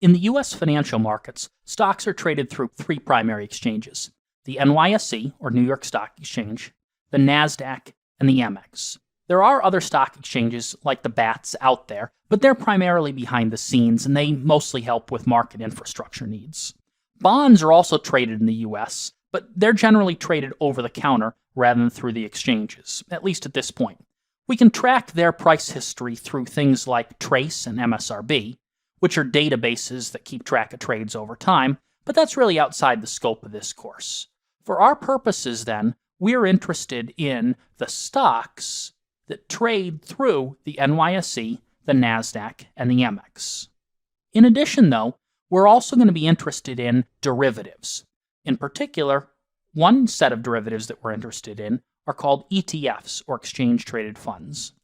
In the U.S. financial markets, stocks are traded through three primary exchanges: the NYSE, or New York Stock Exchange, the NASDAQ, and the Amex. There are other stock exchanges like the BATS out there, but they're primarily behind the scenes and they mostly help with market infrastructure needs. Bonds are also traded in the U.S., but they're generally traded over the counter rather than through the exchanges, at least at this point. We can track their price history through things like Trace and MSRB, which are databases that keep track of trades over time, but that's really outside the scope of this course. For our purposes, then, we're interested in the stocks that trade through the NYSE, the NASDAQ, and the Amex. In addition, though, we're also going to be interested in derivatives. In particular, one set of derivatives that we're interested in are called ETFs, or exchange-traded funds.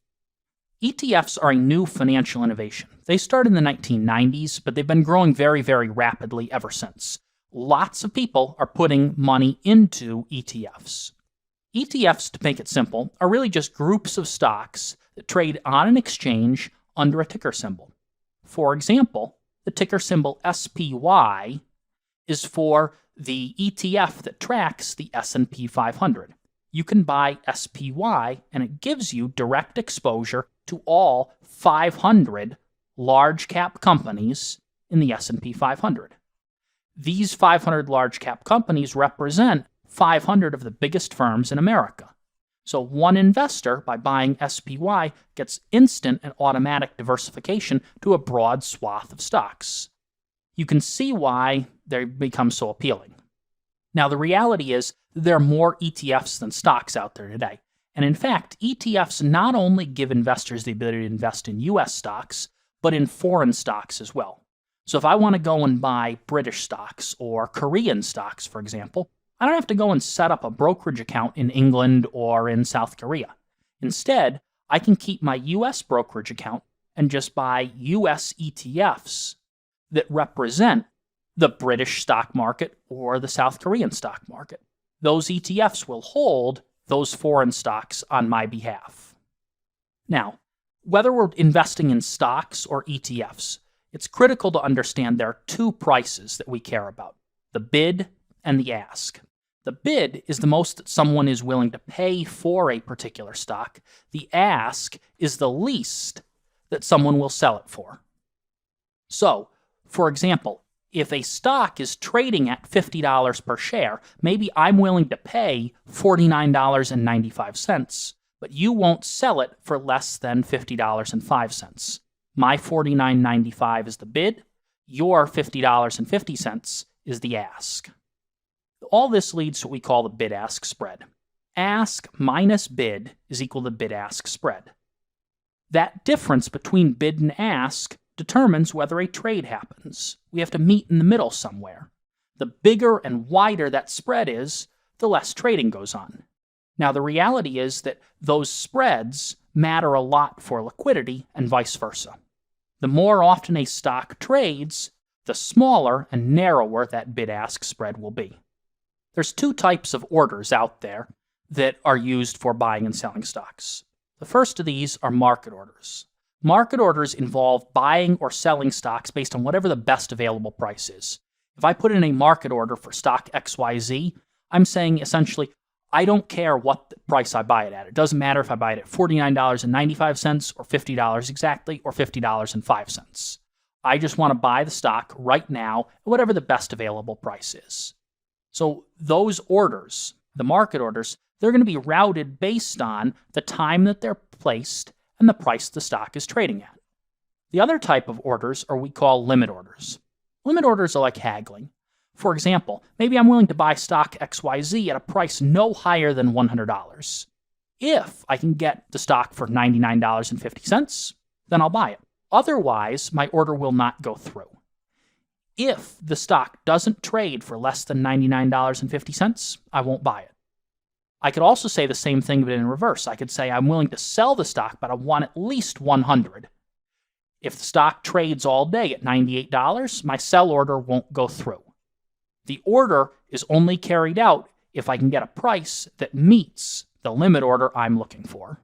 ETFs are a new financial innovation. They started in the 1990s, but they've been growing very, very rapidly ever since. Lots of people are putting money into ETFs. ETFs, to make it simple, are really just groups of stocks that trade on an exchange under a ticker symbol. For example, the ticker symbol SPY is for the ETF that tracks the S&P 500. You can buy SPY, and it gives you direct exposure to all 500 large-cap companies in the S&P 500. These 500 large-cap companies represent 500 of the biggest firms in America. So one investor, by buying SPY, gets instant and automatic diversification to a broad swath of stocks. You can see why they become so appealing. Now, the reality is there are more ETFs than stocks out there today. And in fact, ETFs not only give investors the ability to invest in US stocks, but in foreign stocks as well. So if I want to go and buy British stocks or Korean stocks, for example, I don't have to go and set up a brokerage account in England or in South Korea. Instead, I can keep my US brokerage account and just buy US ETFs that represent the British stock market or the South Korean stock market. Those ETFs will hold those foreign stocks on my behalf. Now, whether we're investing in stocks or ETFs, it's critical to understand there are two prices that we care about: the bid and the ask. The bid is the most that someone is willing to pay for a particular stock. The ask is the least that someone will sell it for. So, for example, if a stock is trading at $50 per share, maybe I'm willing to pay $49.95, but you won't sell it for less than $50.05. My $49.95 is the bid, your $50.50 is the ask. All this leads to what we call the bid-ask spread. Ask minus bid is equal to bid-ask spread. That difference between bid and ask determines whether a trade happens. We have to meet in the middle somewhere. The bigger and wider that spread is, the less trading goes on. Now, the reality is that those spreads matter a lot for liquidity and vice versa. The more often a stock trades, the smaller and narrower that bid-ask spread will be. There's two types of orders out there that are used for buying and selling stocks. The first of these are market orders. Market orders involve buying or selling stocks based on whatever the best available price is. If I put in a market order for stock XYZ, I'm saying essentially, I don't care what price I buy it at. It doesn't matter if I buy it at $49.95 or $50 exactly or $50.05. I just want to buy the stock right now at whatever the best available price is. So those orders, the market orders, they're going to be routed based on the time that they're placed and the price the stock is trading at. The other type of orders are what we call limit orders. Limit orders are like haggling. For example, maybe I'm willing to buy stock XYZ at a price no higher than $100. If I can get the stock for $99.50, then I'll buy it. Otherwise, my order will not go through. If the stock doesn't trade for less than $99.50, I won't buy it. I could also say the same thing, but in reverse. I could say I'm willing to sell the stock, but I want at least $100. If the stock trades all day at $98, my sell order won't go through. The order is only carried out if I can get a price that meets the limit order I'm looking for.